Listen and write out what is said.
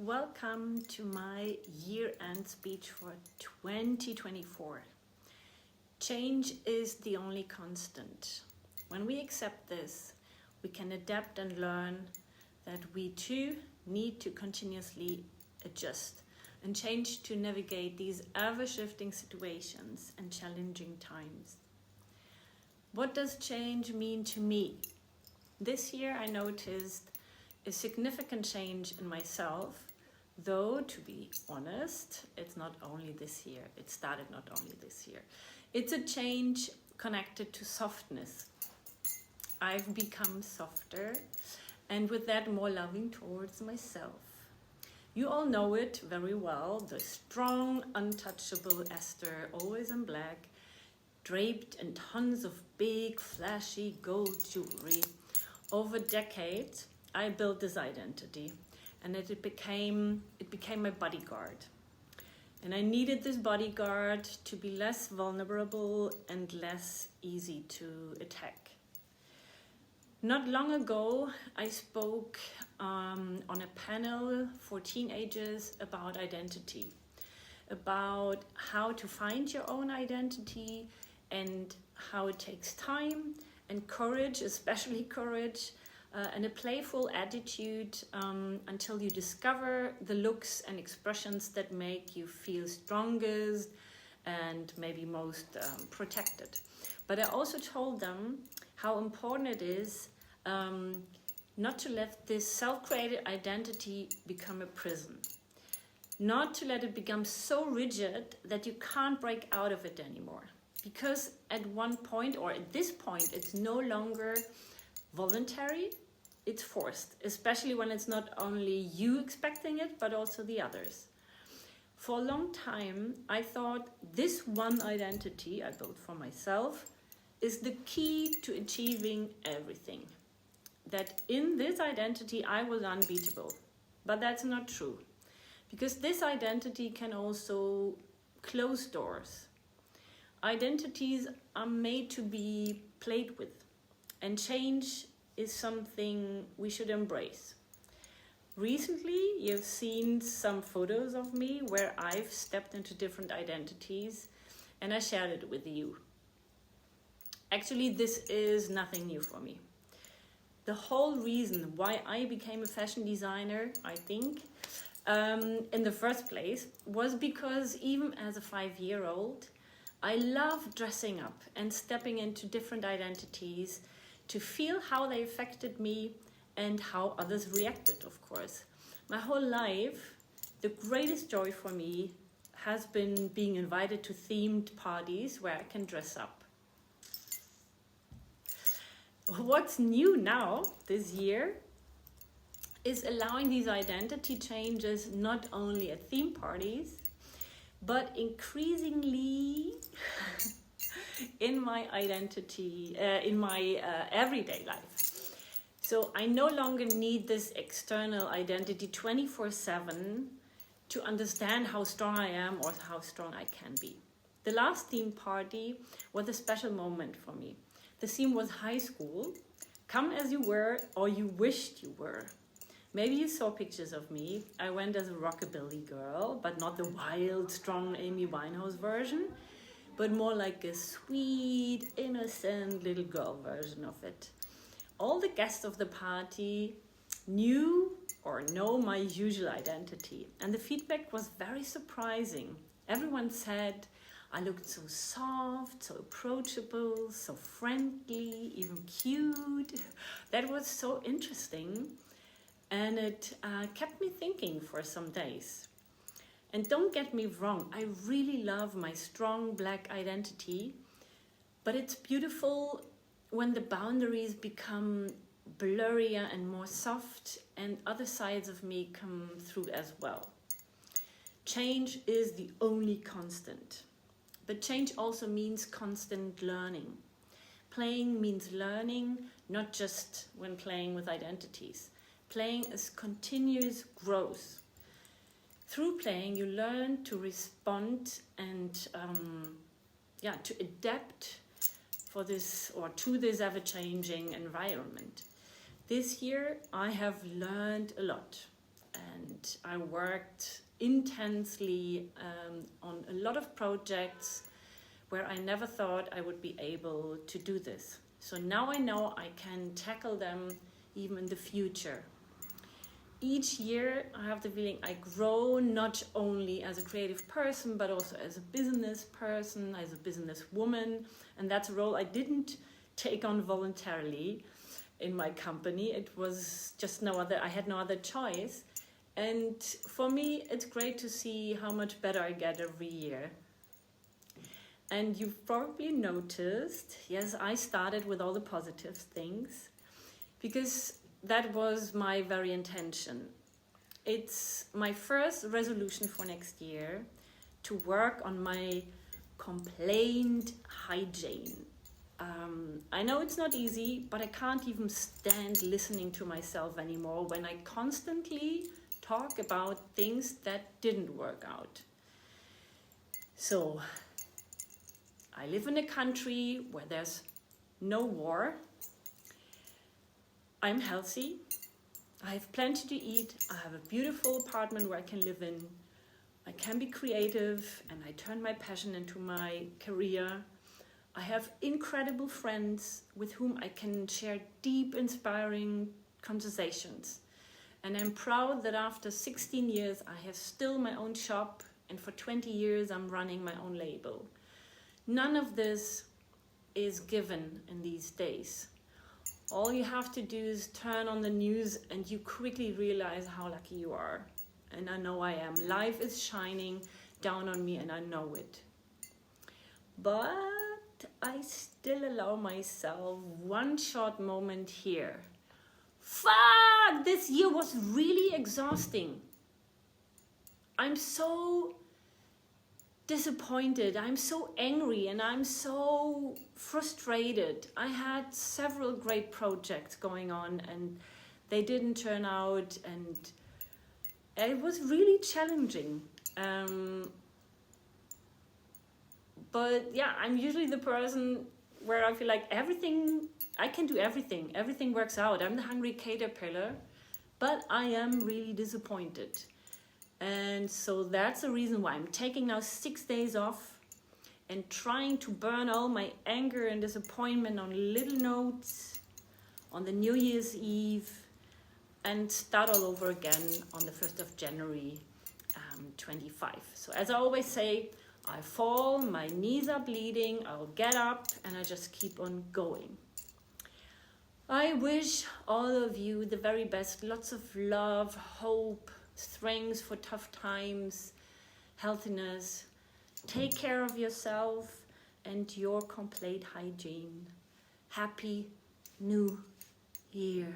Welcome to my year-end speech for 2024. Change is the only constant. When we accept this, we can adapt and learn that we too need to continuously adjust and change to navigate these ever-shifting situations and challenging times. What does change mean to me? This year I noticed a significant change in myself, though to be honest, it's not only this year. It started not only this year. It's a change connected to softness. I've become softer and with that more loving towards myself. You all know it very well, the strong, untouchable Esther, always in black, draped in tons of big, flashy gold jewelry. Over decades, I built this identity and it became my bodyguard. And I needed this bodyguard to be less vulnerable and less easy to attack. Not long ago, I spoke on a panel for teenagers about identity, about how to find your own identity and how it takes time and courage, especially courage, and a playful attitude until you discover the looks and expressions that make you feel strongest and maybe most protected. But I also told them how important it is not to let this self-created identity become a prison. Not to let it become so rigid that you can't break out of it anymore. Because at one point, or at this point, it's no longer voluntary, it's forced, especially when it's not only you expecting it, but also the others. For a long time, I thought this one identity I built for myself is the key to achieving everything. That in this identity, I was unbeatable. But that's not true. Because this identity can also close doors. Identities are made to be played with, and change is something we should embrace. Recently, you've seen some photos of me where I've stepped into different identities, and I shared it with you. Actually, this is nothing new for me. The whole reason why I became a fashion designer, I think, in the first place, was because even as a 5-year-old, I love dressing up and stepping into different identities to feel how they affected me and how others reacted, of course. My whole life, the greatest joy for me has been being invited to themed parties where I can dress up. What's new now, this year, is allowing these identity changes not only at theme parties, but increasingly in my identity, in my everyday life. So I no longer need this external identity 24/7 to understand how strong I am or how strong I can be. The last theme party was a special moment for me. The theme was high school. Come as you were or you wished you were. Maybe you saw pictures of me. I went as a rockabilly girl, but not the wild, strong Amy Winehouse version, but more like a sweet, innocent little girl version of it. All the guests of the party knew or know my usual identity, and the feedback was very surprising. Everyone said I looked so soft, so approachable, so friendly, even cute. That was so interesting. And it kept me thinking for some days. And don't get me wrong, I really love my strong black identity, but it's beautiful when the boundaries become blurrier and more soft and other sides of me come through as well. Change is the only constant, but change also means constant learning. Playing means learning, not just when playing with identities. Playing is continuous growth. Through playing, you learn to respond and to adapt for this or to this ever-changing environment. This year, I have learned a lot, and and I worked intensely on a lot of projects where I never thought I would be able to do this. So now I know I can tackle them even in the future. Each year I have the feeling I grow not only as a creative person, but also as a business person, as a business woman. And that's a role I didn't take on voluntarily in my company. It was just I had no other choice. And for me, it's great to see how much better I get every year. And you've probably noticed, yes, I started with all the positive things because that was my very intention. It's my first resolution for next year to work on my complaint hygiene. I know it's not easy, but I can't even stand listening to myself anymore when I constantly talk about things that didn't work out. So, I live in a country where there's no war. I'm healthy. I have plenty to eat. I have a beautiful apartment where I can live in. I can be creative and I turn my passion into my career. I have incredible friends with whom I can share deep, inspiring conversations. And I'm proud that after 16 years, I have still my own shop, and for 20 years, I'm running my own label. None of this is given in these days. All you have to do is turn on the news and you quickly realize how lucky you are. And I know I am. Life is shining down on me and I know it. But I still allow myself one short moment here. Fuck! This year was really exhausting. I'm so disappointed, I'm so angry, and I'm so frustrated. I had several great projects going on and they didn't turn out, and it was really challenging. But yeah, I'm usually the person where I feel like I can do everything. Everything works out. I'm the hungry caterpillar, but I am really disappointed. And so that's the reason why I'm taking now 6 days off and trying to burn all my anger and disappointment on little notes on the New Year's Eve and start all over again on the 1st of January 25. So as I always say, I fall, my knees are bleeding, I'll get up and I just keep on going. I wish all of you the very best, lots of love, hope, strength for tough times, healthiness. Take care of yourself and your complete hygiene. Happy New Year.